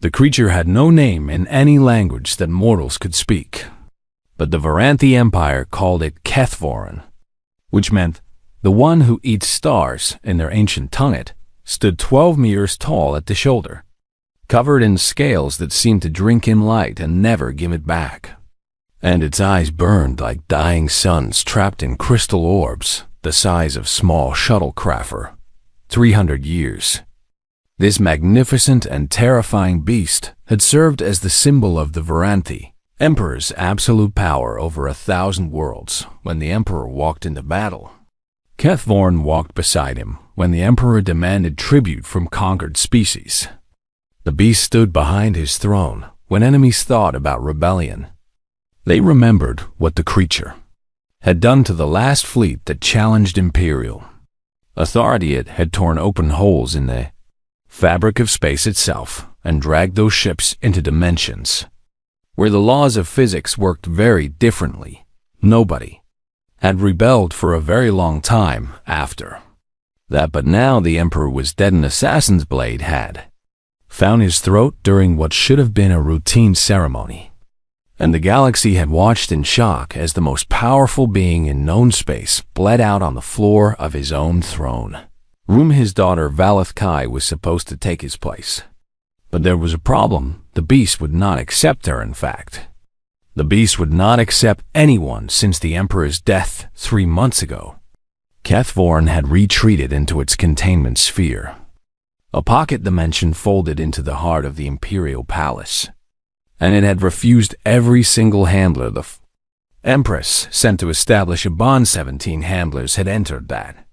The creature had no name in any language that mortals could speak, but the Varanthi Empire called it Kethvorin, which meant the one who eats stars in their ancient tongue. It stood 12 meters tall at the shoulder, covered in scales that seemed to drink in light and never give it back. And its eyes burned like dying suns trapped in crystal orbs the size of small shuttlecraft for 300 years. This magnificent and terrifying beast had served as the symbol of the Varanthi Emperor's absolute power over 1,000 worlds when the Emperor walked into battle. Kethvorin walked beside him when the Emperor demanded tribute from conquered species. The beast stood behind his throne when enemies thought about rebellion. They remembered what the creature had done to the last fleet that challenged Imperial authority. It had torn open holes in the fabric of space itself and dragged those ships into dimensions where the laws of physics worked very differently. Nobody had rebelled for a very long time after that, but now the Emperor was dead. An assassin's blade had found his throat during what should have been a routine ceremony, and the galaxy had watched in shock as the most powerful being in known space bled out on the floor of his own throne room. His daughter Valeth was supposed to take his place, but there was a problem. The beast would not accept her. In fact, the beast would not accept anyone since the Emperor's death 3 months ago. Kethvorin had retreated into its containment sphere, a pocket dimension folded into the heart of the Imperial Palace, and it had refused every single handler the Empress sent to establish a bond. 17 handlers had entered that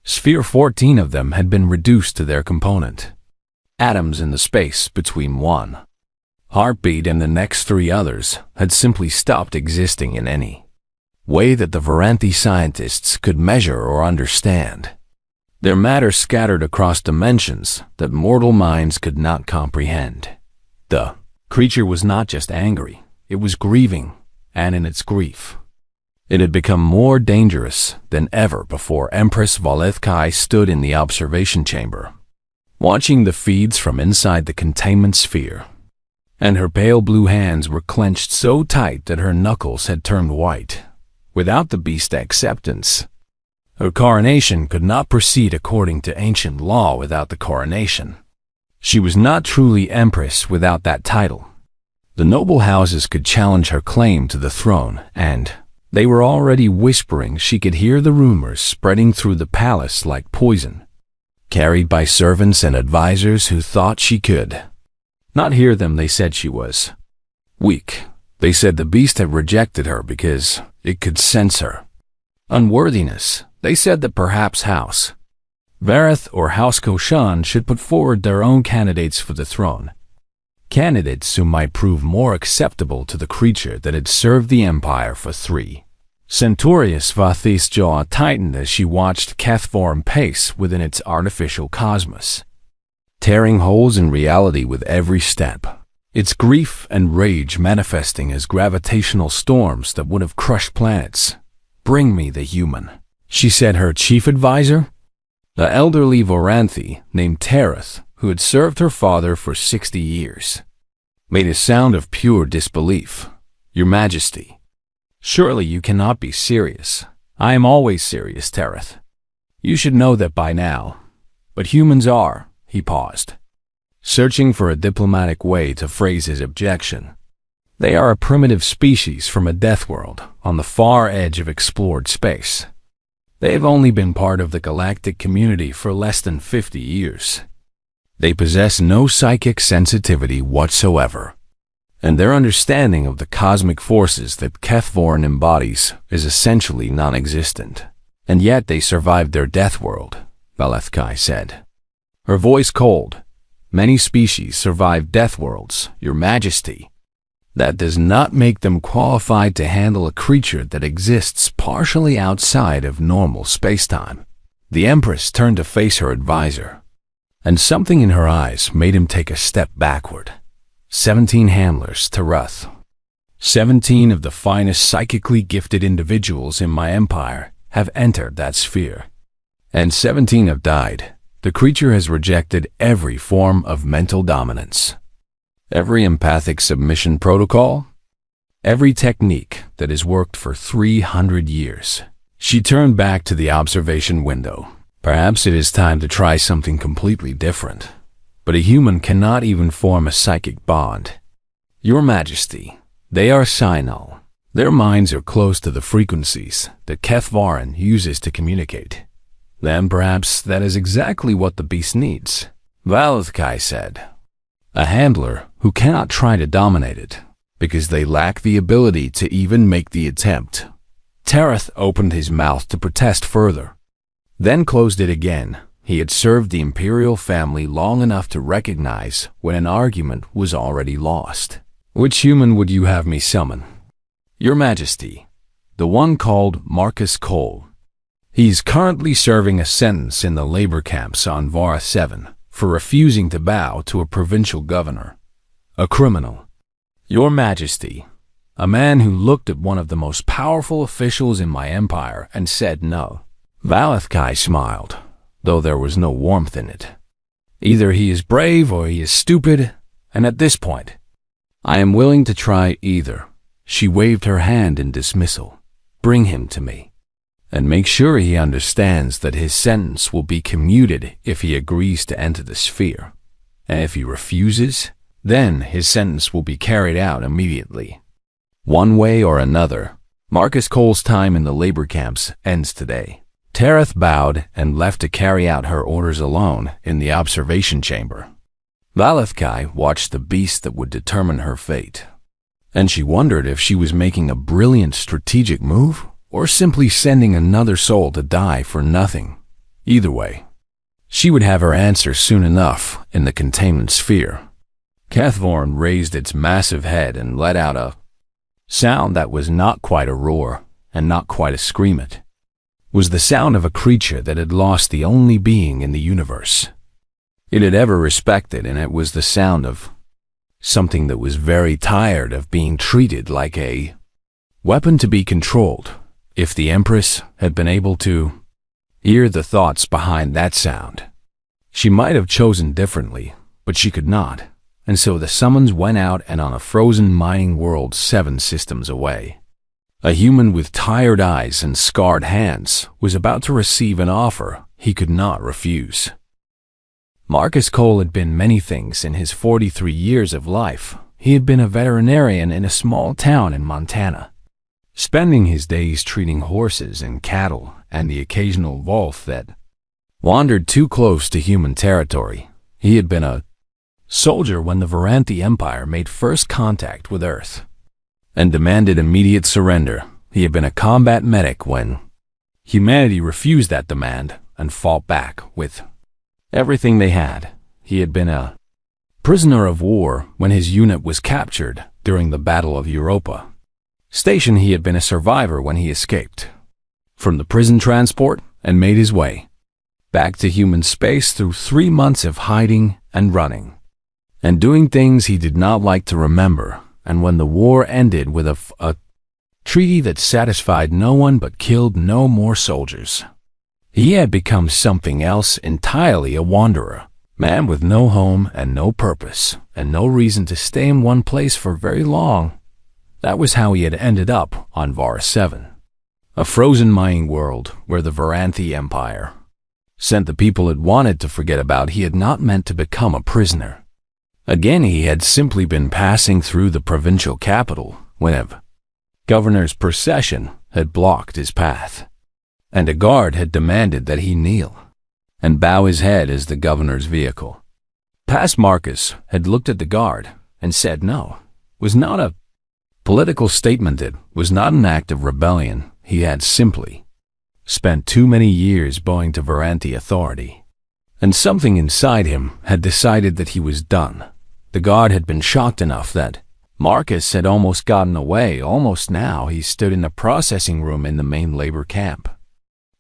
sphere. 14 of them had been reduced to their component atoms in the space between one heartbeat, and the next 3 others had simply stopped existing in any way that the Varanthi scientists could measure or understand. Their matter scattered across dimensions that mortal minds could not comprehend. The creature was not just angry, it was grieving, and in its grief, it had become more dangerous than ever before. Empress Valeth stood in the observation chamber, watching the feeds from inside the containment sphere, and her pale blue hands were clenched so tight that her knuckles had turned white. Without the beast's acceptance, her coronation could not proceed according to ancient law. Without the coronation, she was not truly empress without that title. The noble houses could challenge her claim to the throne, and they were already whispering. She could hear the rumors spreading through the palace like poison, carried by servants and advisors who thought she could not hear them. They said she was weak. They said the beast had rejected her because it could sense her unworthiness. They said that perhaps House Vareth or House Koshan should put forward their own candidates for the throne, candidates who might prove more acceptable to the creature that had served the Empire for 3 centuries. Vathi's jaw tightened as she watched Kethvorin pace within its artificial cosmos, tearing holes in reality with every step, its grief and rage manifesting as gravitational storms that would have crushed planets. "Bring me the human," she said. Her chief advisor, the elderly Varanthi named Tereth, who had served her father for 60 years, made a sound of pure disbelief. "Your Majesty, surely you cannot be serious." "I am always serious, Tereth. You should know that by now. But humans are." He paused, searching for a diplomatic way to phrase his objection. "They are a primitive species from a death world on the far edge of explored space. They have only been part of the galactic community for less than 50 years. They possess no psychic sensitivity whatsoever, and their understanding of the cosmic forces that Kethvorin embodies is essentially non-existent. And yet they survived their death world," Valeth said, her voice cold. "Many species survive death worlds, Your Majesty. That does not make them qualified to handle a creature that exists partially outside of normal spacetime." The Empress turned to face her advisor, and something in her eyes made him take a step backward. 17 handlers, Tereth. 17 of the finest psychically gifted individuals in my empire have entered that sphere, and 17 have died. The creature has rejected every form of mental dominance. Every empathic submission protocol, every technique that has worked for 300 years. She turned back to the observation window. Perhaps it is time to try something completely different. But a human cannot even form a psychic bond. Your Majesty, they are Sinal. Their minds are close to the frequencies that Kethvaran uses to communicate. Then perhaps that is exactly what the beast needs. Valethkai said. A handler who cannot try to dominate it, because they lack the ability to even make the attempt. Terath opened his mouth to protest further, then closed it again. He had served the imperial family long enough to recognize when an argument was already lost. Which human would you have me summon? Your Majesty, the one called Marcus Cole. He is currently serving a sentence in the labor camps on Vara 7 for refusing to bow to a provincial governor. A criminal. Your Majesty, a man who looked at one of the most powerful officials in my empire and said no. Valethkai smiled, though there was no warmth in it. Either he is brave or he is stupid, and at this point, I am willing to try either. She waved her hand in dismissal. Bring him to me, and make sure he understands that his sentence will be commuted if he agrees to enter the sphere. And if he refuses, then his sentence will be carried out immediately. One way or another, Marcus Cole's time in the labor camps ends today. Terath bowed and left to carry out her orders alone in the observation chamber. Valethkai watched the beast that would determine her fate, and she wondered if she was making a brilliant strategic move or simply sending another soul to die for nothing. Either way, she would have her answer soon enough in the containment sphere. Kethvaran raised its massive head and let out a sound that was not quite a roar and not quite a scream. It was the sound of a creature that had lost the only being in the universe it had ever respected, and it was the sound of something that was very tired of being treated like a weapon to be controlled. If the Empress had been able to hear the thoughts behind that sound, she might have chosen differently, but she could not, and so the summons went out and on a frozen mining world 7 systems away. A human with tired eyes and scarred hands was about to receive an offer he could not refuse. Marcus Cole had been many things in his 43 years of life. He had been a veterinarian in a small town in Montana, spending his days treating horses and cattle and the occasional wolf that wandered too close to human territory. He had been a soldier when the Varanthi Empire made first contact with Earth and demanded immediate surrender. He had been a combat medic when humanity refused that demand and fought back with everything they had. He had been a prisoner of war when his unit was captured during the Battle of Europa. Station, he had been a survivor when he escaped from the prison transport and made his way back to human space through 3 months of hiding and running and doing things he did not like to remember. And when the war ended with a treaty that satisfied no one but killed no more soldiers, he had become something else entirely, a wanderer, man with no home and no purpose and no reason to stay in one place for very long. That was how he had ended up on Vara 7, a frozen mining world where the Varanthi Empire sent the people it wanted to forget about. He had not meant to become a prisoner. Again, he had simply been passing through the provincial capital when a governor's procession had blocked his path, and a guard had demanded that he kneel and bow his head as the governor's vehicle. Past Marcus had looked at the guard and said no. It was not a political statement. It was not an act of rebellion. He had simply spent too many years bowing to Varanthi authority, and something inside him had decided that he was done. The guard had been shocked enough that Marcus had almost gotten away. Almost. Now he stood in the processing room in the main labor camp,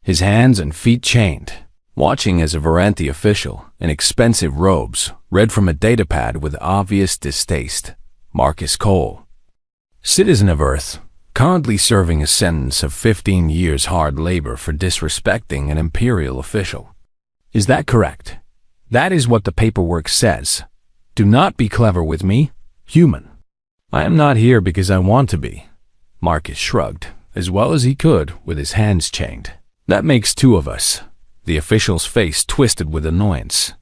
his hands and feet chained, watching as a Varanthi official in expensive robes read from a datapad with obvious distaste. Marcus Cole, citizen of Earth, currently serving a sentence of 15 years hard labor for disrespecting an imperial official. Is that correct? That is what the paperwork says. Do not be clever with me. human. I am not here because I want to be. Marcus shrugged, as well as he could, with his hands chained. That makes two of us. The official's face twisted with annoyance.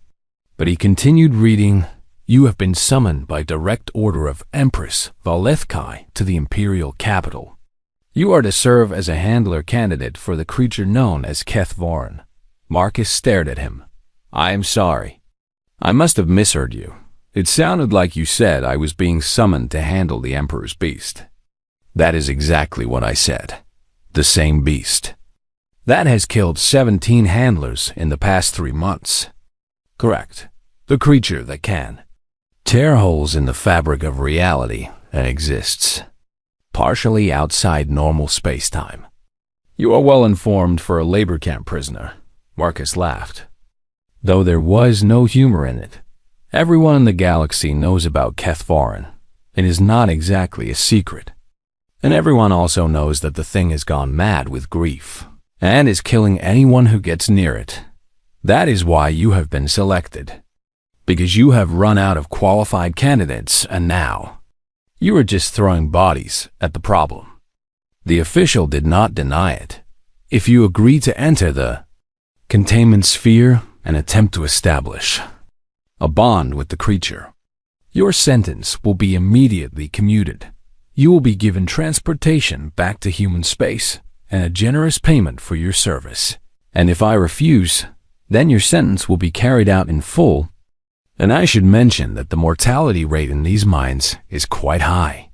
But he continued reading, "You have been summoned by direct order of Empress Valethkai to the imperial capital. You are to serve as a handler candidate for the creature known as Kethvorin." Marcus stared at him. "I am sorry. I must have misheard you. It sounded like you said I was being summoned to handle the Emperor's beast." "That is exactly what I said. The same beast. That has killed 17 handlers in the past 3 months." "Correct. The creature that can tear holes in the fabric of reality and exists partially outside normal space-time." "You are well informed for a labor camp prisoner," Marcus laughed. Though there was no humor in it. Everyone in the galaxy knows about Kethvorin. It is not exactly a secret. And everyone also knows that the thing has gone mad with grief and is killing anyone who gets near it. That is why you have been selected. Because you have run out of qualified candidates, and now you are just throwing bodies at the problem. The official did not deny it. If you agree to enter the containment sphere and attempt to establish a bond with the creature, your sentence will be immediately commuted. You will be given transportation back to human space and a generous payment for your service. And if I refuse, then your sentence will be carried out in full. And I should mention that the mortality rate in these mines is quite high.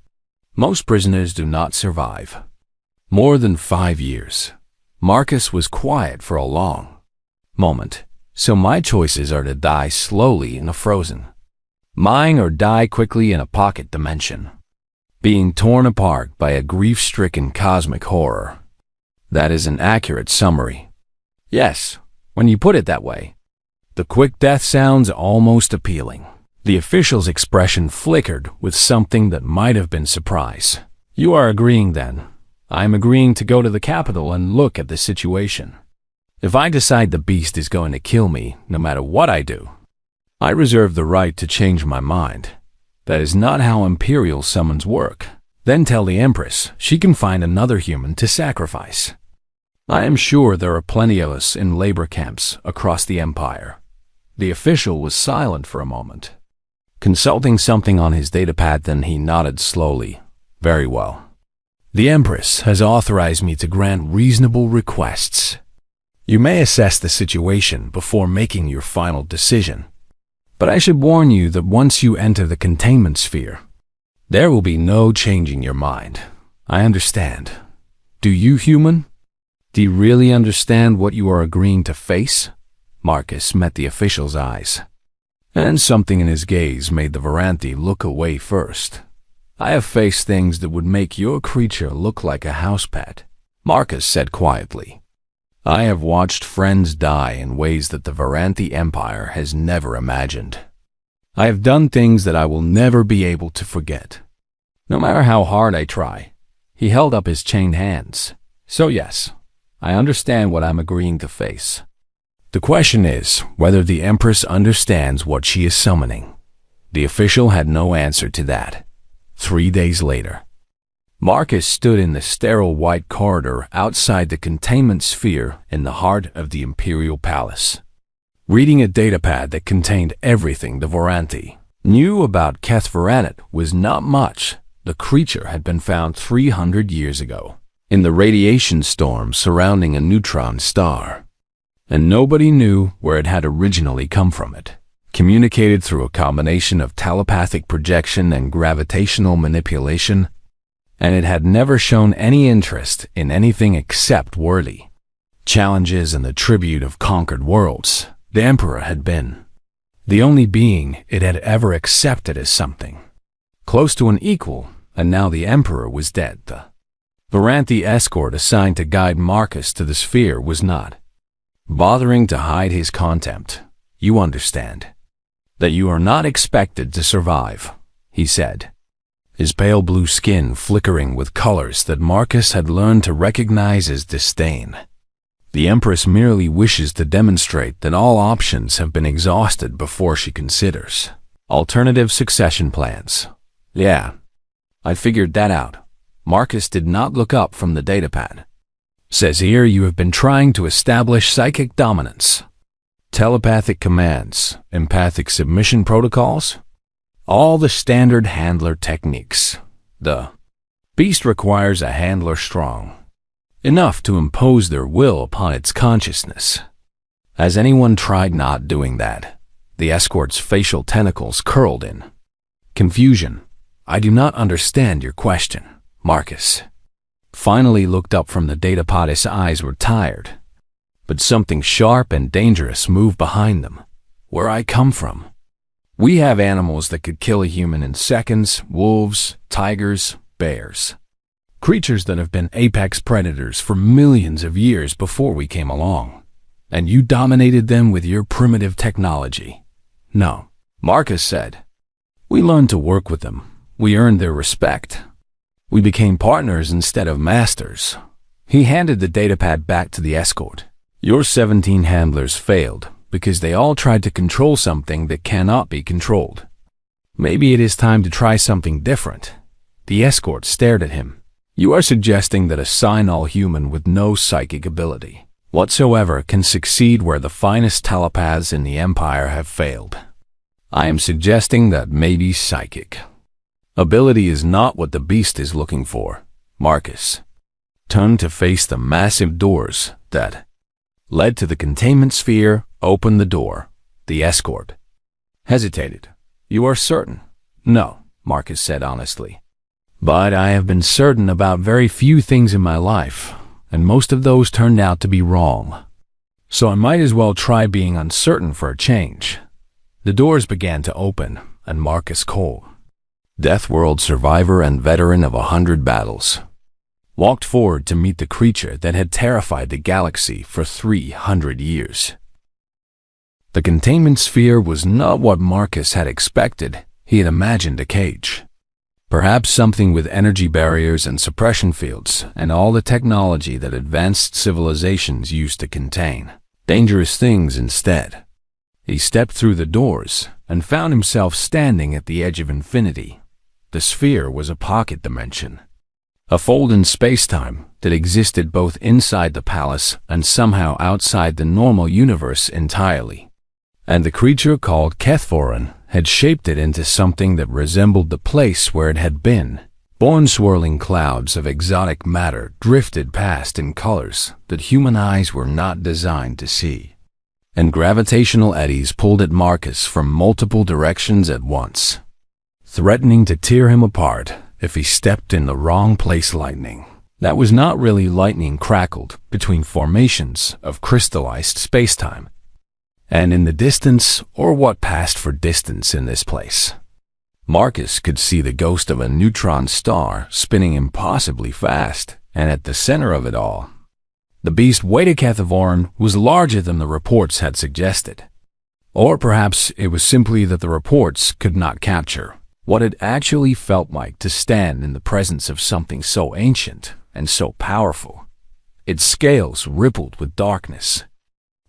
Most prisoners do not survive more than 5 years. Marcus was quiet for a long moment. "So my choices are to die slowly in a frozen mine or die quickly in a pocket dimension, being torn apart by a grief-stricken cosmic horror." That is an accurate summary. Yes, when you put it that way. The quick death sounds almost appealing. The official's expression flickered with something that might have been surprise. "You are agreeing then. I am agreeing to go to the capital and look at the situation. If I decide the beast is going to kill me, no matter what I do, I reserve the right to change my mind. That is not how Imperial summons work. Then tell the Empress she can find another human to sacrifice. I am sure there are plenty of us in labor camps across the Empire." The official was silent for a moment, consulting something on his datapad, then he nodded slowly. "Very well. The Empress has authorized me to grant reasonable requests. You may assess the situation before making your final decision. But I should warn you that once you enter the containment sphere, there will be no changing your mind. I understand. Do you, human? Do you really understand what you are agreeing to face?" Marcus met the official's eyes, and something in his gaze made the Varanthi look away first. "I have faced things that would make your creature look like a house pet," Marcus said quietly. "I have watched friends die in ways that the Varanthi Empire has never imagined. I have done things that I will never be able to forget, no matter how hard I try." He held up his chained hands. "So yes, I understand what I'm agreeing to face. The question is whether the Empress understands what she is summoning." The official had no answer to that. 3 days later, Marcus stood in the sterile white corridor outside the containment sphere in the heart of the Imperial Palace, reading a datapad that contained everything the Varanthi knew about Kethvorin. Was not much. The creature had been found 300 years ago in the radiation storm surrounding a neutron star, and nobody knew where it had originally come from. It communicated through a combination of telepathic projection and gravitational manipulation, and it had never shown any interest in anything except worthy challenges and the tribute of conquered worlds. The Emperor had been the only being it had ever accepted as something close to an equal, and now the Emperor was dead. The Varanthi escort assigned to guide Marcus to the sphere was not bothering to hide his contempt. "You understand that you are not expected to survive," he said, his pale blue skin flickering with colors that Marcus had learned to recognize as disdain. "The Empress merely wishes to demonstrate that all options have been exhausted before she considers alternative succession plans. Yeah, I figured that out. Marcus did not look up from the datapad. Says here you have been trying to establish psychic dominance. Telepathic commands, empathic submission protocols, all the standard handler techniques. The beast requires a handler strong, enough to impose their will upon its consciousness. Has anyone tried not doing that? The escort's facial tentacles curled in confusion. I do not understand your question, Marcus. Finally looked up from the datapod. His eyes were tired, but something sharp and dangerous moved behind them. Where I come from, we have animals that could kill a human in seconds: wolves, tigers, bears. Creatures that have been apex predators for millions of years before we came along. And you dominated them with your primitive technology. No, Marcus said. We learned to work with them. We earned their respect. We became partners instead of masters. He handed the datapad back to the escort. Your 17 handlers failed because they all tried to control something that cannot be controlled. Maybe it is time to try something different. The escort stared at him. You are suggesting that a Sinol human with no psychic ability whatsoever can succeed where the finest telepaths in the Empire have failed. I am suggesting that maybe psychic ability is not what the beast is looking for. Marcus turned to face the massive doors that led to the containment sphere. Opened the door. The escort hesitated. You are certain? No, Marcus said honestly. But I have been certain about very few things in my life, and most of those turned out to be wrong. So I might as well try being uncertain for a change. The doors began to open, and Marcus Cole, Death World survivor and veteran of 100 battles, walked forward to meet the creature that had terrified the galaxy for 300 years. The containment sphere was not what Marcus had expected. He had imagined a cage. Perhaps something with energy barriers and suppression fields and all the technology that advanced civilizations used to contain dangerous things instead. He stepped through the doors and found himself standing at the edge of infinity. The sphere was a pocket dimension, a fold in space-time that existed both inside the palace and somehow outside the normal universe entirely. And the creature called Kethvorin had shaped it into something that resembled the place where it had been. Born swirling clouds of exotic matter drifted past in colors that human eyes were not designed to see. And gravitational eddies pulled at Marcus from multiple directions at once, threatening to tear him apart if he stepped in the wrong place. Lightning that was not really lightning crackled between formations of crystallized space-time. And in the distance, or what passed for distance in this place, Marcus could see the ghost of a neutron star spinning impossibly fast, and at the center of it all, the beast Kethvorin was larger than the reports had suggested. Or perhaps it was simply that the reports could not capture what it actually felt like to stand in the presence of something so ancient and so powerful. Its scales rippled with darkness,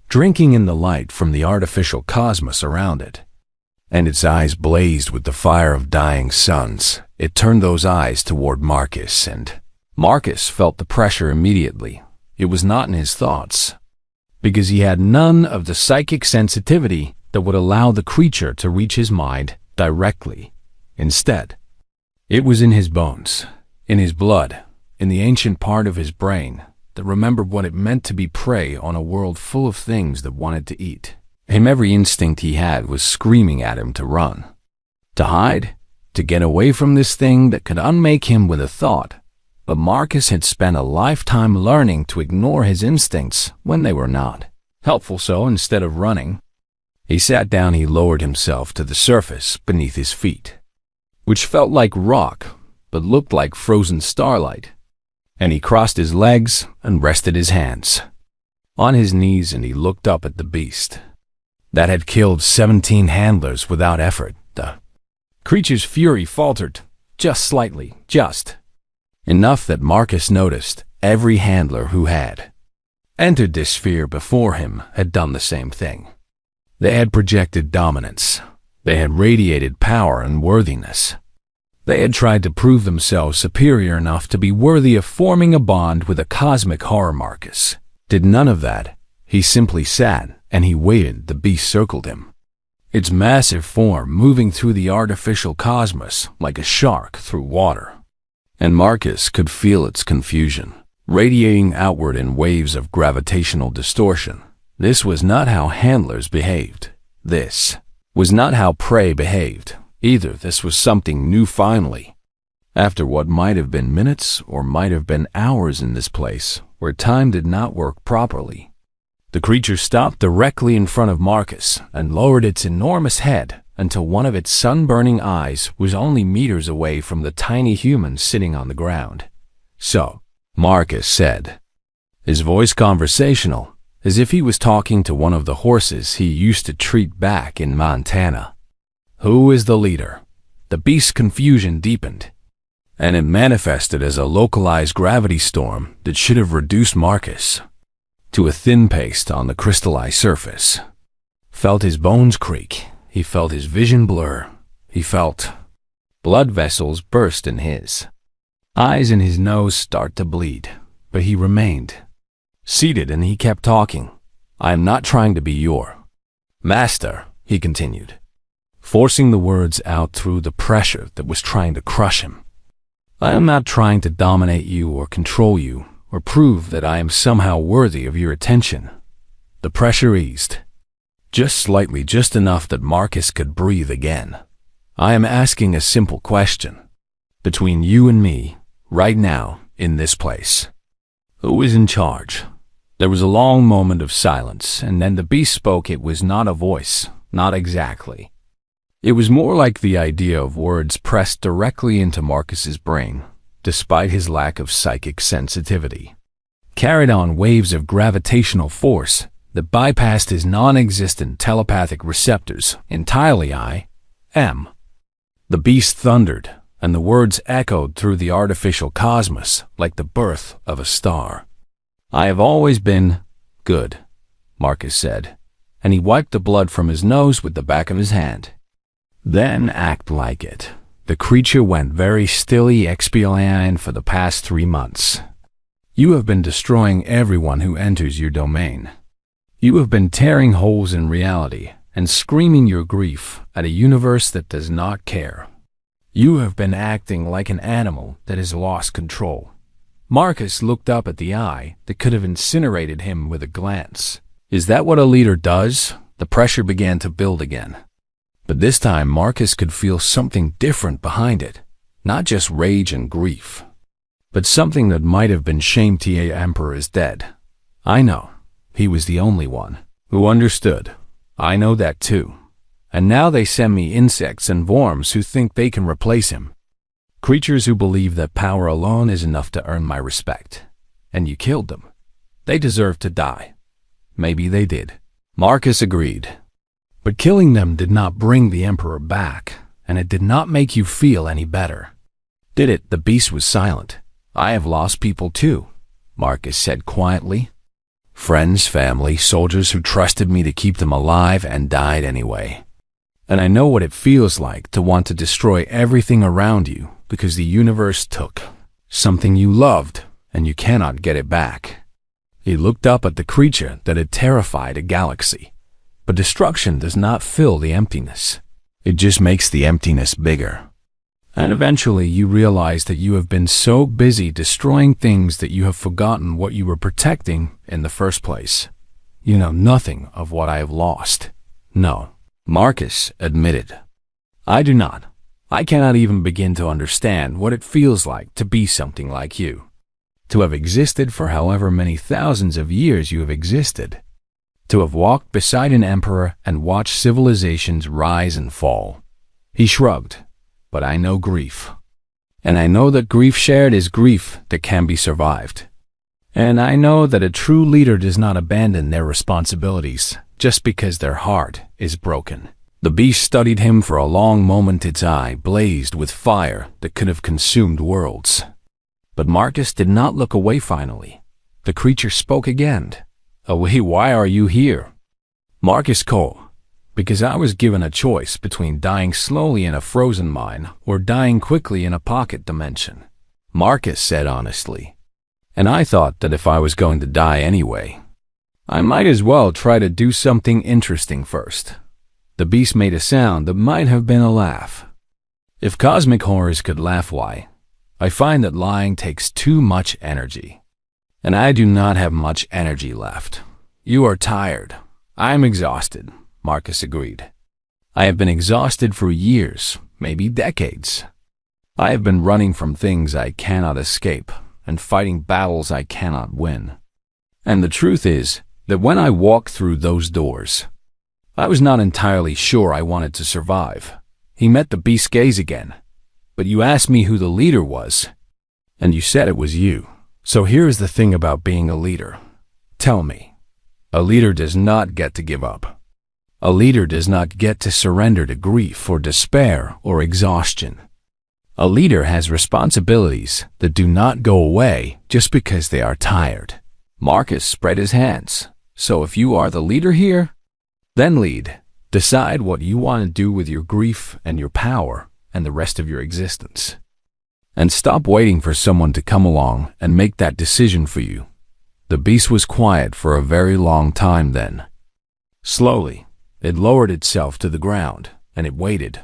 drinking in the light from the artificial cosmos around it, and its eyes blazed with the fire of dying suns. It turned those eyes toward Marcus, and Marcus felt the pressure immediately. It was not in his thoughts, because he had none of the psychic sensitivity that would allow the creature to reach his mind directly. Instead, it was in his bones, in his blood, in the ancient part of his brain that remembered what it meant to be prey on a world full of things that wanted to eat him. Every instinct he had was screaming at him to run, to hide, to get away from this thing that could unmake him with a thought. But Marcus had spent a lifetime learning to ignore his instincts when they were not helpful. So instead of running, he sat down. He lowered himself to the surface beneath his feet, which felt like rock but looked like frozen starlight. And he crossed his legs and rested his hands on his knees, and he looked up at the beast that had killed 17 handlers without effort. The creature's fury faltered, just slightly, just enough that Marcus noticed every handler who had entered this sphere before him had done the same thing. They had projected dominance. They had radiated power and worthiness. They had tried to prove themselves superior enough to be worthy of forming a bond with a cosmic horror. Marcus did none of that. He simply sat, and he waited. The beast circled him, its massive form moving through the artificial cosmos like a shark through water. And Marcus could feel its confusion, radiating outward in waves of gravitational distortion. This was not how handlers behaved. This was not how prey behaved. Either. This was something new finally. After what might have been minutes or might have been hours in this place, where time did not work properly, the creature stopped directly in front of Marcus and lowered its enormous head until one of its sun-burning eyes was only meters away from the tiny human sitting on the ground. "So," Marcus said, his voice conversational, as if he was talking to one of the horses he used to treat back in Montana. "Who is the leader?" The beast's confusion deepened, and it manifested as a localized gravity storm that should have reduced Marcus to a thin paste on the crystallized surface. Felt his bones creak. He felt his vision blur. He felt blood vessels burst in his eyes and his nose start to bleed. But he remained seated, and he kept talking. "I am not trying to be your master," he continued, forcing the words out through the pressure that was trying to crush him. "I am not trying to dominate you or control you or prove that I am somehow worthy of your attention." The pressure eased, just slightly, just enough that Marcus could breathe again. "I am asking a simple question. Between you and me, right now, in this place, who is in charge?" There was a long moment of silence, and then the beast spoke. It was not a voice, not exactly. It was more like the idea of words pressed directly into Marcus's brain, despite his lack of psychic sensitivity. Carried on waves of gravitational force that bypassed his non-existent telepathic receptors entirely. "I am." The beast thundered, and the words echoed through the artificial cosmos like the birth of a star. "I have always been good," Marcus said, and he wiped the blood from his nose with the back of his hand. "Then act like it." The creature went very still. "Explain for the past 3 months. You have been destroying everyone who enters your domain. You have been tearing holes in reality and screaming your grief at a universe that does not care. You have been acting like an animal that has lost control." Marcus looked up at the eye that could have incinerated him with a glance. "Is that what a leader does?" The pressure began to build again. But this time Marcus could feel something different behind it. Not just rage and grief, but something that might have been shame. "The Emperor is dead. I know. He was the only one who understood. I know that too. And now they send me insects and worms who think they can replace him. Creatures who believe that power alone is enough to earn my respect. And you killed them. They deserve to die." "Maybe they did," Marcus agreed. "But killing them did not bring the Emperor back, and it did not make you feel any better. Did it?" The beast was silent. "I have lost people too," Marcus said quietly. "Friends, family, soldiers who trusted me to keep them alive and died anyway. And I know what it feels like to want to destroy everything around you because the universe took something you loved and you cannot get it back." He looked up at the creature that had terrified a galaxy. But destruction does not fill the emptiness. It just makes the emptiness bigger. And eventually you realize that you have been so busy destroying things that you have forgotten what you were protecting in the first place. "You know nothing of what I have lost." "No," Marcus admitted. "I do not. I cannot even begin to understand what it feels like to be something like you. To have existed for however many thousands of years you have existed. To have walked beside an emperor and watched civilizations rise and fall." He shrugged. "But I know grief. And I know that grief shared is grief that can be survived. And I know that a true leader does not abandon their responsibilities just because their heart is broken." The beast studied him for a long moment. Its eye blazed with fire that could have consumed worlds. But Marcus did not look away finally. The creature spoke again. "Away, why are you here?" "Marcus Cole, because I was given a choice between dying slowly in a frozen mine or dying quickly in a pocket dimension, Marcus said honestly. And I thought that if I was going to die anyway, I might as well try to do something interesting first. The beast made a sound that might have been a laugh. If cosmic horrors could laugh, why? I find that lying takes too much energy. And I do not have much energy left. You are tired. I am exhausted, Marcus agreed. I have been exhausted for years, maybe decades. I have been running from things I cannot escape and fighting battles I cannot win. And the truth is that when I walked through those doors, I was not entirely sure I wanted to survive. He met the beast's gaze again. But you asked me who the leader was, and you said it was you. So here is the thing about being a leader. Tell me, a leader does not get to give up. A leader does not get to surrender to grief or despair or exhaustion. A leader has responsibilities that do not go away just because they are tired. Marcus spread his hands. So if you are the leader here, then lead. Decide what you want to do with your grief and your power and the rest of your existence. And stop waiting for someone to come along and make that decision for you. The beast was quiet for a very long time then. Slowly, it lowered itself to the ground, and it waited.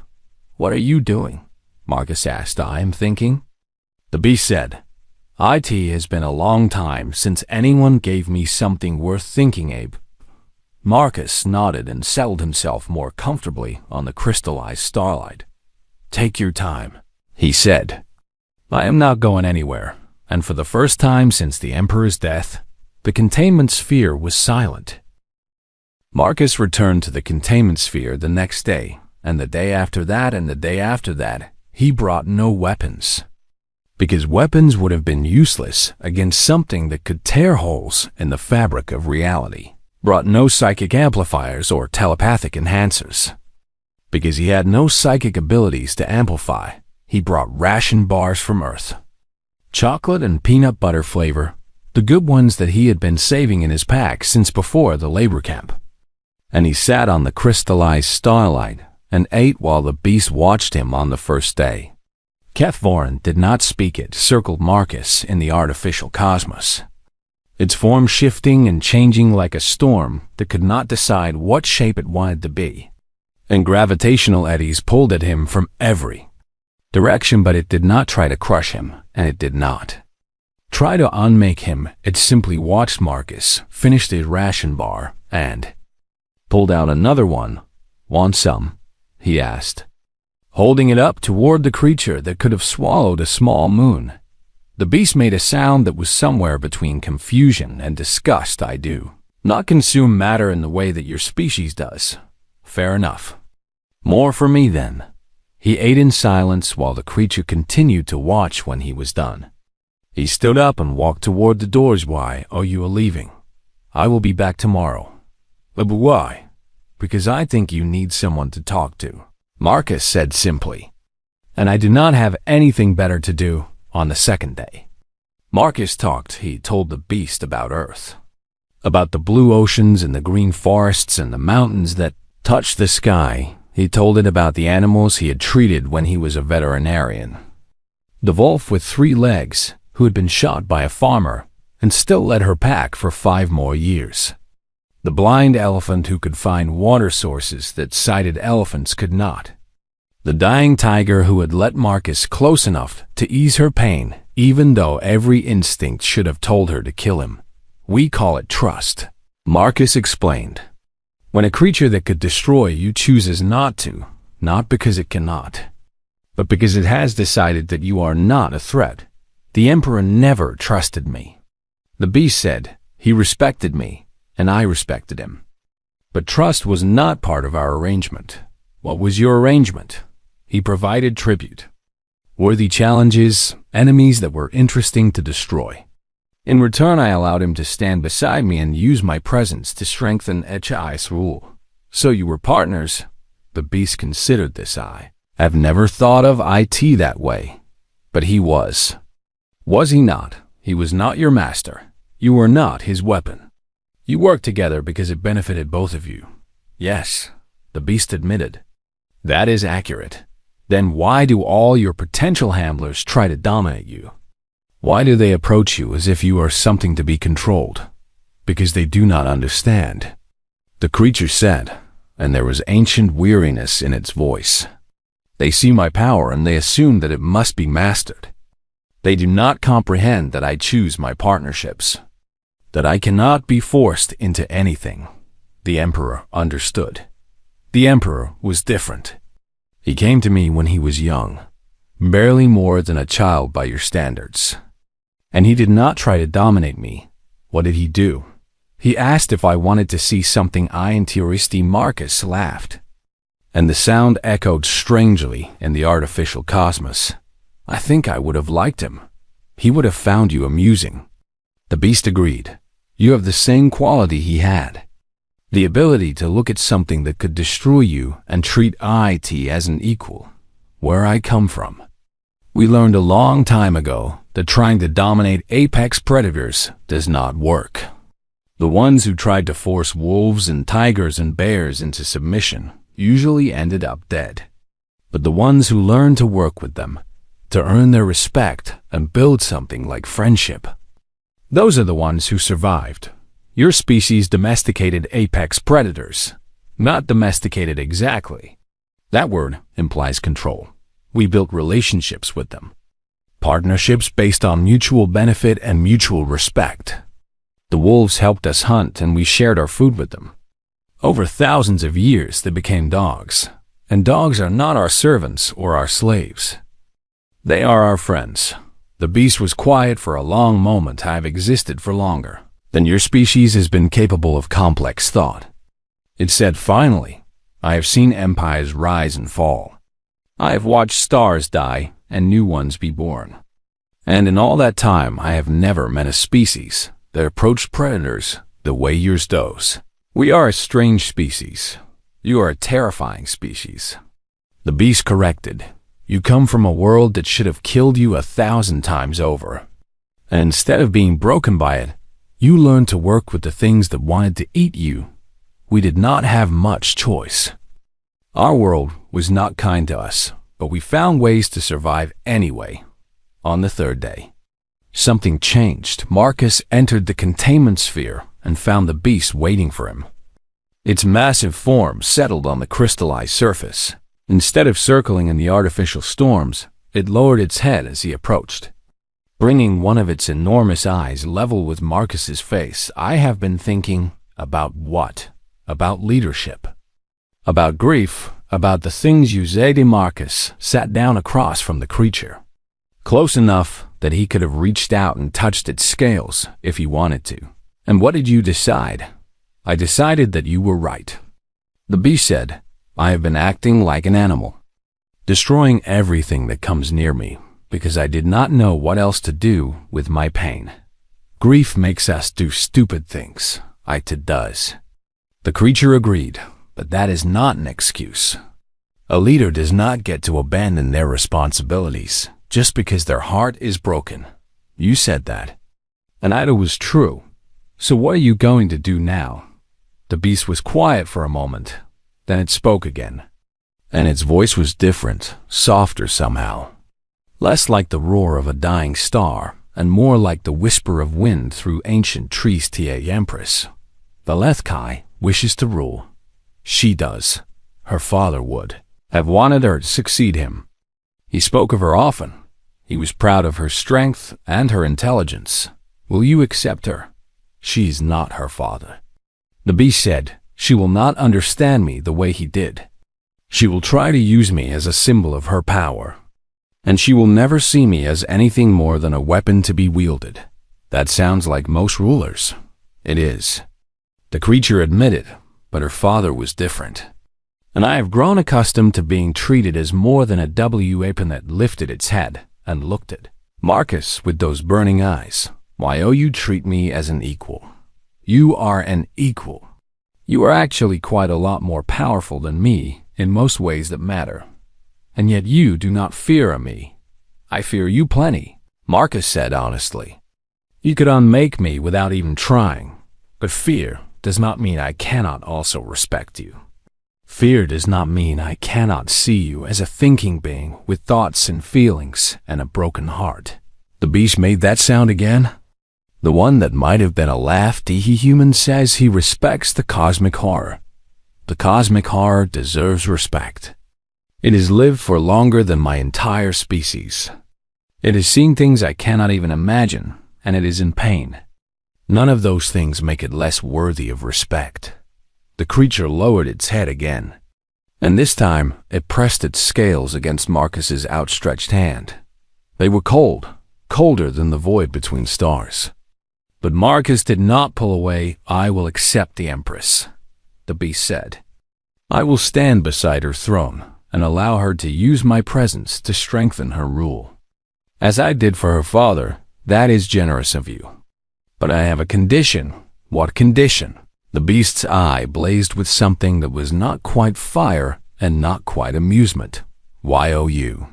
What are you doing? Marcus asked. I am thinking. The beast said, It has been a long time since anyone gave me something worth thinking, Abe. Marcus nodded and settled himself more comfortably on the crystallized starlight. Take your time, he said. I am not going anywhere, and for the first time since the Emperor's death, the containment sphere was silent. Marcus returned to the containment sphere the next day, and the day after that, and the day after that. He brought no weapons, because weapons would have been useless against something that could tear holes in the fabric of reality. Brought no psychic amplifiers or telepathic enhancers, because he had no psychic abilities to amplify. He brought ration bars from Earth. Chocolate and peanut butter flavor, the good ones that he had been saving in his pack since before the labor camp. And he sat on the crystallized starlight and ate while the beast watched him on the first day. Kethvorin did not speak. It circled Marcus in the artificial cosmos, its form shifting and changing like a storm that could not decide what shape it wanted to be. And gravitational eddies pulled at him from every direction, but it did not try to crush him, and it did not try to unmake him. It simply watched Marcus finish his ration bar and pulled out another one. Want some? He asked, holding it up toward the creature that could have swallowed a small moon. The beast made a sound that was somewhere between confusion and disgust. I do not consume matter in the way that your species does. Fair enough. More for me then. He ate in silence while the creature continued to watch. When he was done, he stood up and walked toward the doors. Why are you leaving? I will be back tomorrow. But why? Because I think you need someone to talk to, Marcus said simply. And I do not have anything better to do on the second day. Marcus talked. He told the beast about Earth, about the blue oceans and the green forests and the mountains that touched the sky. He told it about the animals he had treated when he was a veterinarian. The wolf with 3 legs, who had been shot by a farmer and still led her pack for 5 more years. The blind elephant who could find water sources that sighted elephants could not. The dying tiger who had let Marcus close enough to ease her pain, even though every instinct should have told her to kill him. We call it trust, Marcus explained. When a creature that could destroy you chooses not to, not because it cannot, but because it has decided that you are not a threat. The Emperor never trusted me. The beast said he respected me, and I respected him. But trust was not part of our arrangement. What was your arrangement? He provided tribute, worthy challenges, enemies that were interesting to destroy. In return, I allowed him to stand beside me and use my presence to strengthen HI's rule. So you were partners? The beast considered this. I have never thought of IT that way. But he was. Was he not? He was not your master. You were not his weapon. You worked together because it benefited both of you. Yes, the beast admitted. That is accurate. Then why do all your potential handlers try to dominate you? Why do they approach you as if you are something to be controlled? Because they do not understand. The creature said, and there was ancient weariness in its voice. They see my power and they assume that it must be mastered. They do not comprehend that I choose my partnerships, that I cannot be forced into anything. The Emperor understood. The Emperor was different. He came to me when he was young, barely more than a child by your standards. And he did not try to dominate me. What did he do? He asked if I wanted to see something I and Futuristic Marcus laughed. And the sound echoed strangely in the artificial cosmos. I think I would have liked him. He would have found you amusing. The beast agreed. You have the same quality he had. The ability to look at something that could destroy you and treat it as an equal. Where I come from. We learned a long time ago that trying to dominate apex predators does not work. The ones who tried to force wolves and tigers and bears into submission usually ended up dead. But the ones who learned to work with them, to earn their respect and build something like friendship, those are the ones who survived. Your species domesticated apex predators, not domesticated exactly. That word implies control. We built relationships with them. Partnerships based on mutual benefit and mutual respect. The wolves helped us hunt and we shared our food with them. Over thousands of years they became dogs, and dogs are not our servants or our slaves. They are our friends. The beast was quiet for a long moment. I have existed for longer than your species has been capable of complex thought. It said, finally, I have seen empires rise and fall. I have watched stars die and new ones be born. And in all that time, I have never met a species that approached predators the way yours does. We are a strange species. You are a terrifying species. The beast corrected. You come from a world that should have killed you 1,000 times over. And instead of being broken by it, you learned to work with the things that wanted to eat you. We did not have much choice. Our world was not kind to us, but we found ways to survive anyway. On the third day, something changed. Marcus entered the containment sphere and found the beast waiting for him. Its massive form settled on the crystallized surface. Instead of circling in the artificial storms, it lowered its head as he approached, bringing one of its enormous eyes level with Marcus's face. I have been thinking about what? About leadership. About grief, about the things Eusede Marcus sat down across from the creature, close enough that he could have reached out and touched its scales if he wanted to. And what did you decide? I decided that you were right. The beast said, I have been acting like an animal, destroying everything that comes near me, because I did not know what else to do with my pain. Grief makes us do stupid things. It does. The creature agreed, but that is not an excuse. A leader does not get to abandon their responsibilities just because their heart is broken. You said that. And it was true. So what are you going to do now? The beast was quiet for a moment. Then it spoke again. And its voice was different, softer somehow. Less like the roar of a dying star, and more like the whisper of wind through ancient trees. Ta Empress. Valethkai wishes to rule. She does. Her father would have wanted her to succeed him. He spoke of her often. He was proud of her strength and her intelligence. Will you accept her? She is not her father. The beast said, she will not understand me the way he did. She will try to use me as a symbol of her power. And she will never see me as anything more than a weapon to be wielded. That sounds like most rulers. It is. The creature admitted, but her father was different. And I have grown accustomed to being treated as more than a weapon that lifted its head and looked at Marcus with those burning eyes. Why you treat me as an equal? You are an equal. You are actually quite a lot more powerful than me in most ways that matter. And yet you do not fear me. I fear you plenty, Marcus said honestly. You could unmake me without even trying, but fear does not mean I cannot also respect you. Fear does not mean I cannot see you as a thinking being with thoughts and feelings and a broken heart. The beast made that sound again. The one that might have been a laugh. The human says he respects the cosmic horror. The cosmic horror deserves respect. It has lived for longer than my entire species. It has seen things I cannot even imagine, and it is in pain. None of those things make it less worthy of respect. The creature lowered its head again, and this time it pressed its scales against Marcus's outstretched hand. They were cold, colder than the void between stars. But Marcus did not pull away. "I will accept the Empress," the beast said. "I will stand beside her throne and allow her to use my presence to strengthen her rule. As I did for her father, that is generous of you. But I have a condition." "What condition?" The beast's eye blazed with something that was not quite fire and not quite amusement. "You."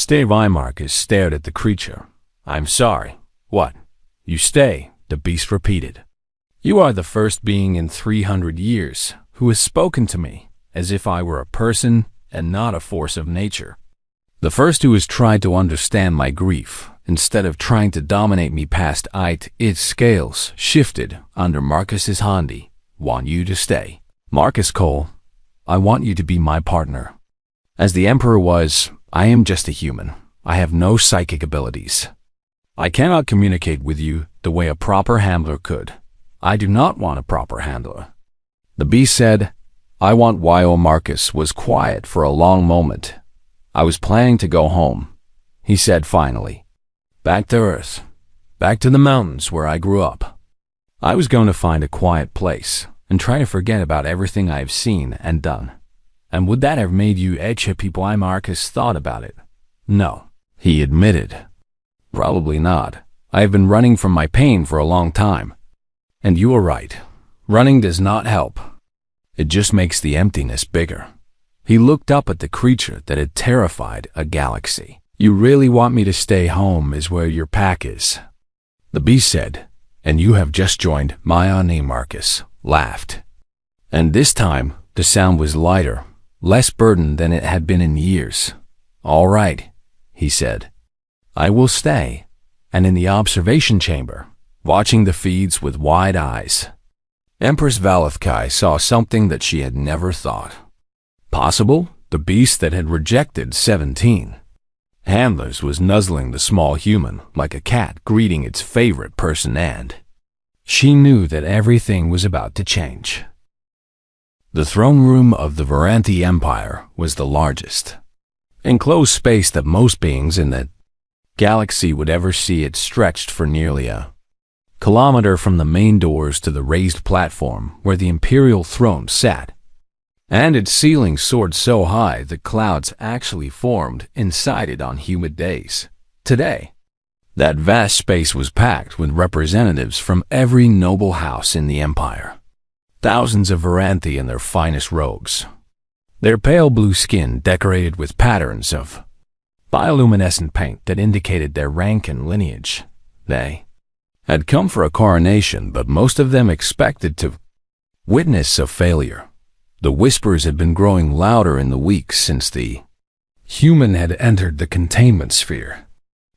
Marcus stared at the creature. "I'm sorry. What? You stay," the beast repeated. "You are the first being in 300 years who has spoken to me as if I were a person and not a force of nature. The first who has tried to understand my grief instead of trying to dominate me past it." Its scales shifted under Marcus's handi. "Want you to stay. Marcus Cole, I want you to be my partner. As the Emperor was, I am just a human. I have no psychic abilities. I cannot communicate with you the way a proper handler could. I do not want a proper handler." The beast said, "I want you." Marcus was quiet for a long moment. "I was planning to go home," he said finally. "Back to Earth. Back to the mountains where I grew up. I was going to find a quiet place and try to forget about everything I have seen and done. And would that have made you people?" Marcus thought about it. "No," he admitted. "Probably not. I have been running from my pain for a long time. And you are right. Running does not help. It just makes the emptiness bigger." He looked up at the creature that had terrified a galaxy. "You really want me to stay home is where your pack is?" The beast said, "And you have just joined my name." Marcus laughed. And this time, the sound was lighter, less burdened than it had been in years. "All right," he said. "I will stay." And in the observation chamber, watching the feeds with wide eyes, Empress Valethkai saw something that she had never thought possible. The beast that had rejected 17 handlers was nuzzling the small human like a cat greeting its favorite person, and she knew that everything was about to change. The throne room of the Varanthi Empire was the largest enclosed space that most beings in the galaxy would ever see. It stretched for nearly a kilometer from the main doors to the raised platform where the imperial throne sat, and its ceiling soared so high that clouds actually formed inside it on humid days. Today, that vast space was packed with representatives from every noble house in the empire. Thousands of Varanthi in their finest robes, their pale blue skin decorated with patterns of bioluminescent paint that indicated their rank and lineage. They had come for a coronation, but most of them expected to witness a failure. The whispers had been growing louder in the weeks since the human had entered the containment sphere.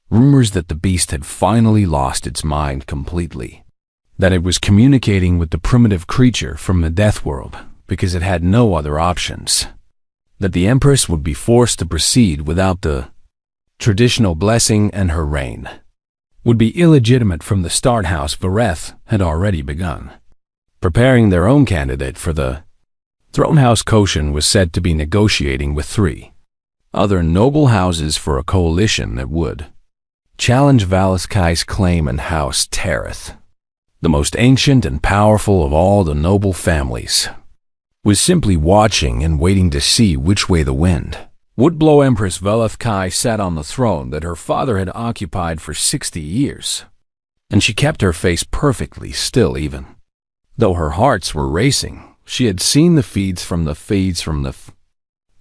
Rumors that the beast had finally lost its mind completely, that it was communicating with the primitive creature from the death world because it had no other options, that the Empress would be forced to proceed without the traditional blessing, and her reign would be illegitimate from the start. House Vareth had already begun preparing their own candidate for the throne. House Koshin was said to be negotiating with 3 other noble houses for a coalition that would challenge Valethkai's claim, and House Tereth, the most ancient and powerful of all the noble families, was simply watching and waiting to see which way the wind would blow. Empress Valethkai sat on the throne that her father had occupied for 60 years, and she kept her face perfectly still even though her hearts were racing. She had seen the feeds from the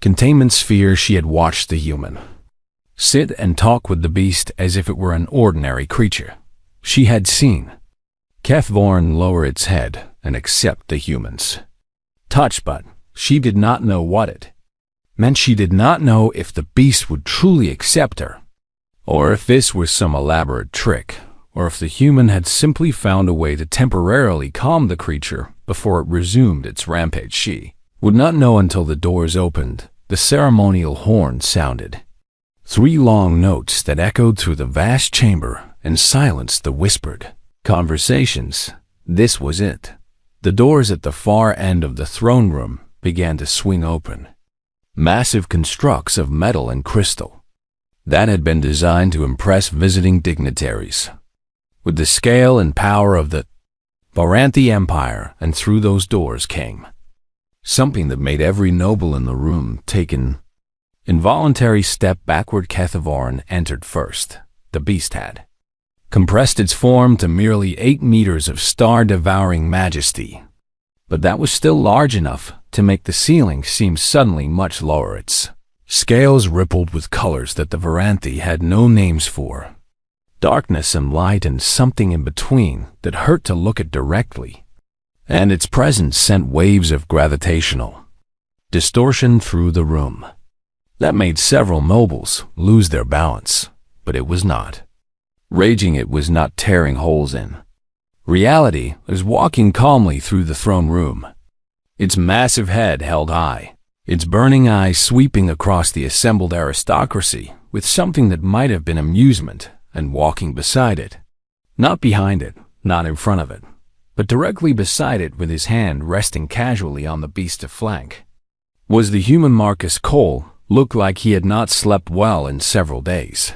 containment sphere. She had watched the human sit and talk with the beast as if it were an ordinary creature. She had seen Kethvorn lower its head and accept the human's touch, but she did not know what it meant. She did not know if the beast would truly accept her, or if this was some elaborate trick, or if the human had simply found a way to temporarily calm the creature before it resumed its rampage. She would not know until the doors opened. The ceremonial horn sounded. 3 long notes that echoed through the vast chamber and silenced the whispered conversations. This was it. The doors at the far end of the throne room began to swing open. Massive constructs of metal and crystal that had been designed to impress visiting dignitaries with the scale and power of the Varanthi Empire, and through those doors came something that made every noble in the room take an involuntary step backward. Kethvorin entered first. The beast had compressed its form to merely 8 meters of star-devouring majesty, but that was still large enough to make the ceiling seem suddenly much lower. Its scales rippled with colors that the Varanthi had no names for. Darkness and light and something in between that hurt to look at directly. And its presence sent waves of gravitational distortion through the room that made several nobles lose their balance. But it was not raging, it was not tearing holes in reality. It was walking calmly through the throne room, its massive head held high, its burning eyes sweeping across the assembled aristocracy with something that might have been amusement, and walking beside it, not behind it, not in front of it, but directly beside it, with his hand resting casually on the beast's flank, was the human Marcus Cole. Looked like he had not slept well in several days,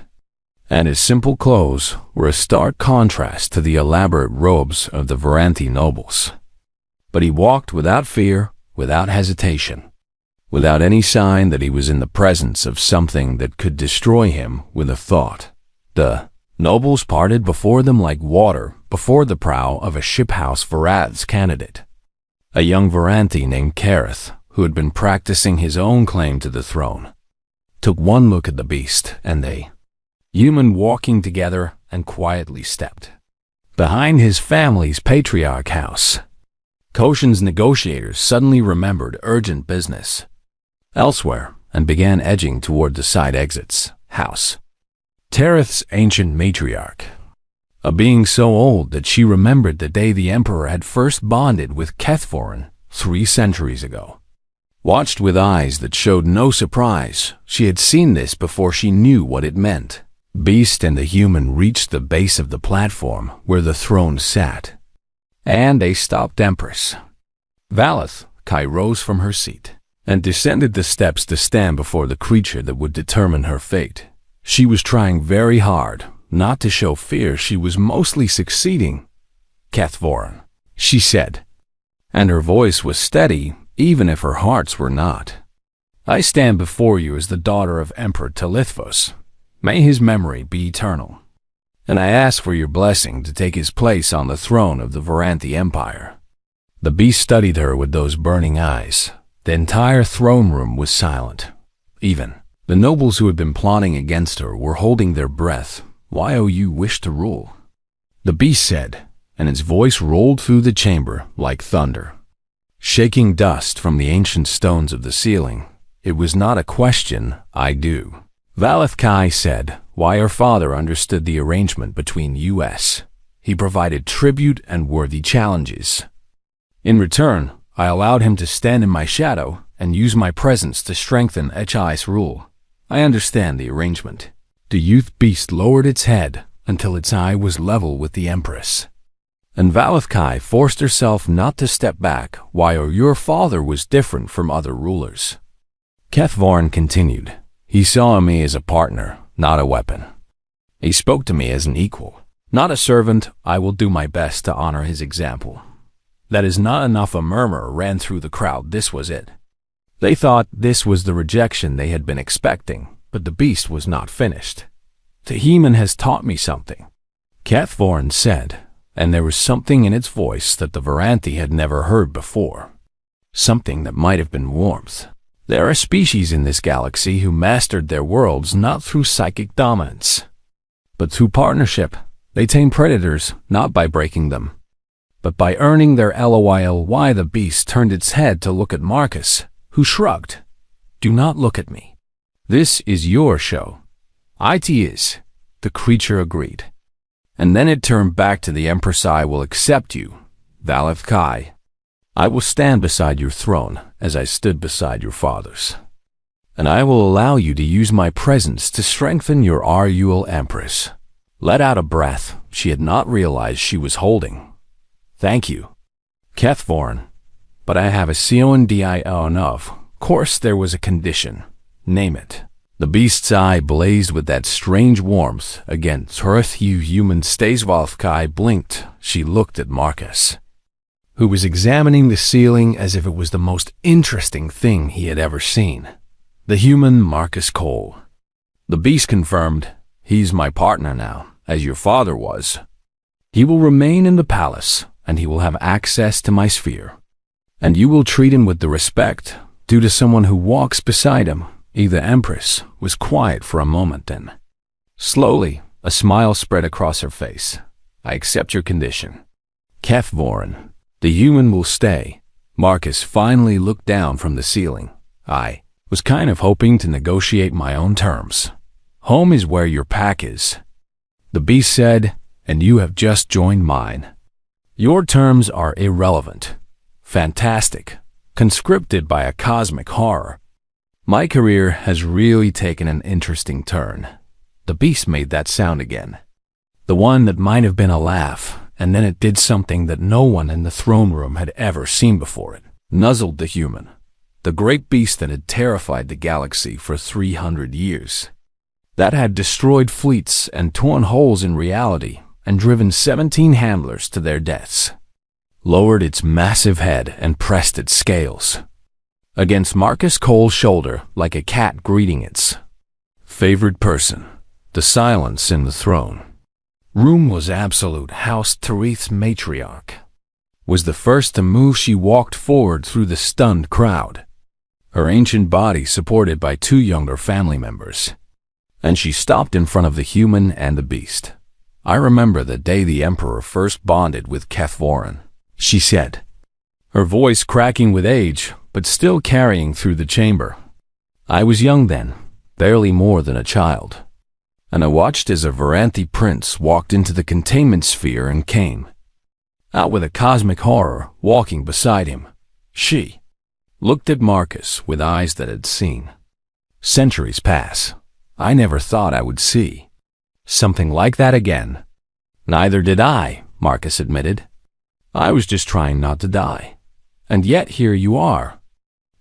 and his simple clothes were a stark contrast to the elaborate robes of the Varanthi nobles. But he walked without fear, without hesitation, without any sign that he was in the presence of something that could destroy him with a thought. The nobles parted before them like water before the prow of a shiphouse. Varath's candidate, a young Varanthi named Kareth, who had been practicing his own claim to the throne, took one look at the beast, and they, human walking together, and quietly stepped behind his family's patriarch house. Koshin's negotiators suddenly remembered urgent business elsewhere and began edging toward the side exits. House Tereth's ancient matriarch, a being so old that she remembered the day the emperor had first bonded with Kethvorin 3 centuries ago, watched with eyes that showed no surprise. She had seen this before she knew what it meant. Beast and the human reached the base of the platform where the throne sat, and they stopped. Empress Valath Kai rose from her seat and descended the steps to stand before the creature that would determine her fate. She was trying very hard not to show fear. She was mostly succeeding. Kethvorin, she said, and her voice was steady, even if her hearts were not. I stand before you as the daughter of Emperor Telithvos. May his memory be eternal. And I ask for your blessing to take his place on the throne of the Varanthi Empire. The beast studied her with those burning eyes. The entire throne room was silent. Even the nobles who had been plotting against her were holding their breath. Why, oh, you wish to rule? The beast said, and its voice rolled through the chamber like thunder, shaking dust from the ancient stones of the ceiling. It was not a question. I do. Valath Kai said, why her father understood the arrangement between us. He provided tribute and worthy challenges. In return, I allowed him to stand in my shadow and use my presence to strengthen HI's rule. I understand the arrangement. The youth beast lowered its head until its eye was level with the Empress, and Valath Kai forced herself not to step back. Why, or your father was different from other rulers. Kethvorin continued. He saw in me as a partner, not a weapon. He spoke to me as an equal, not a servant. I will do my best to honor his example. That is not enough. A murmur ran through the crowd. This was it. They thought this was the rejection they had been expecting, but the beast was not finished. Teheman has taught me something, Kethvorin said, and there was something in its voice that the Varanthi had never heard before. Something that might have been warmth. There are species in this galaxy who mastered their worlds not through psychic dominance, but through partnership. They tame predators not by breaking them, but by earning their LOYLY. The beast turned its head to look at Marcus, who shrugged. "Do not look at me. This is your show." "It is," the creature agreed. And then it turned back to the Empress. "I will accept you, Galactic. I will stand beside your throne as I stood beside your father's. And I will allow you to use my presence to strengthen your RUL Empress." Let out a breath she had not realized she was holding. "Thank you, Kethvorin, but I have a CONDIO enough. Of course there was a condition. Name it." The beast's eye blazed with that strange warmth. Again, Turth, you human Stasvalfkai blinked. She looked at Marcus, who was examining the ceiling as if it was the most interesting thing he had ever seen. The human Marcus Cole. The beast confirmed, "He's my partner now, as your father was. He will remain in the palace, and he will have access to my sphere. And you will treat him with the respect due to someone who walks beside him." The Empress was quiet for a moment, then slowly a smile spread across her face. "I accept your condition, Kethvorin. The human will stay." Marcus finally looked down from the ceiling. "I was kind of hoping to negotiate my own terms. Home is where your pack is," the beast said, "and you have just joined mine. Your terms are irrelevant, fantastic, conscripted by a cosmic horror. My career has really taken an interesting turn." The beast made that sound again. The one that might have been a laugh, and then it did something that no one in the throne room had ever seen before. It nuzzled the human, the great beast that had terrified the galaxy for 300 years, that had destroyed fleets and torn holes in reality and driven 17 handlers to their deaths. Lowered its massive head and pressed its scales against Marcus Cole's shoulder like a cat greeting its favored person. The silence in the throne room was absolute. House Tarith's matriarch was the first to move. She walked forward through the stunned crowd, her ancient body supported by 2 younger family members, and she stopped in front of the human and the beast. "I remember the day the Emperor first bonded with Kethvorin," she said, her voice cracking with age, but still carrying through the chamber. "I was young then, barely more than a child, and I watched as a Varanthi prince walked into the containment sphere and came out with a cosmic horror walking beside him." She looked at Marcus with eyes that had seen centuries pass. "I never thought I would see something like that again." "Neither did I," Marcus admitted. "I was just trying not to die. And yet here you are,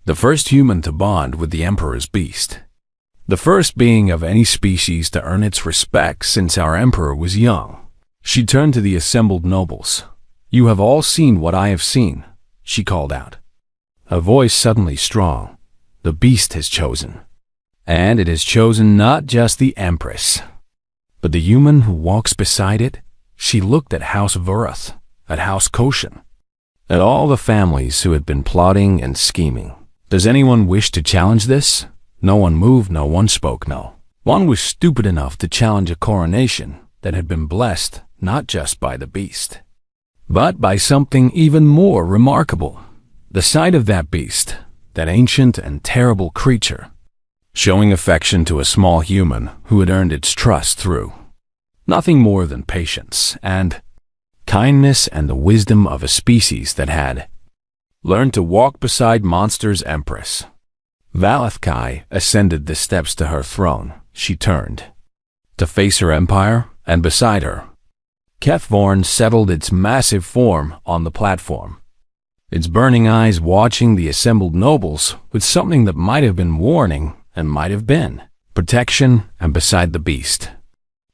the first human to bond with the Emperor's beast. The first being of any species to earn its respect since our Emperor was young." She turned to the assembled nobles. "You have all seen what I have seen," she called out, a voice suddenly strong. "The beast has chosen. And it has chosen not just the Empress, but the human who walks beside it." She looked at House Vurath, at House Koshin, at all the families who had been plotting and scheming. "Does anyone wish to challenge this?" No one moved, no one spoke, no one was stupid enough to challenge a coronation that had been blessed not just by the beast, but by something even more remarkable. The sight of that beast, that ancient and terrible creature, showing affection to a small human who had earned its trust through nothing more than patience and kindness and the wisdom of a species that had learned to walk beside monsters. Empress Valethkai ascended the steps to her throne. She turned to face her empire, and beside her, Kethvorin settled its massive form on the platform, its burning eyes watching the assembled nobles with something that might have been warning and might have been protection. And beside the beast,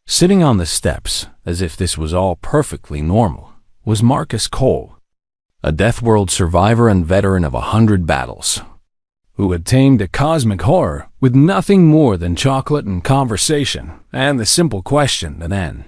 sitting on the steps as if this was all perfectly normal, was Marcus Cole, a Deathworld survivor and veteran of 100 battles, who had tamed a cosmic horror with nothing more than chocolate and conversation and the simple question that then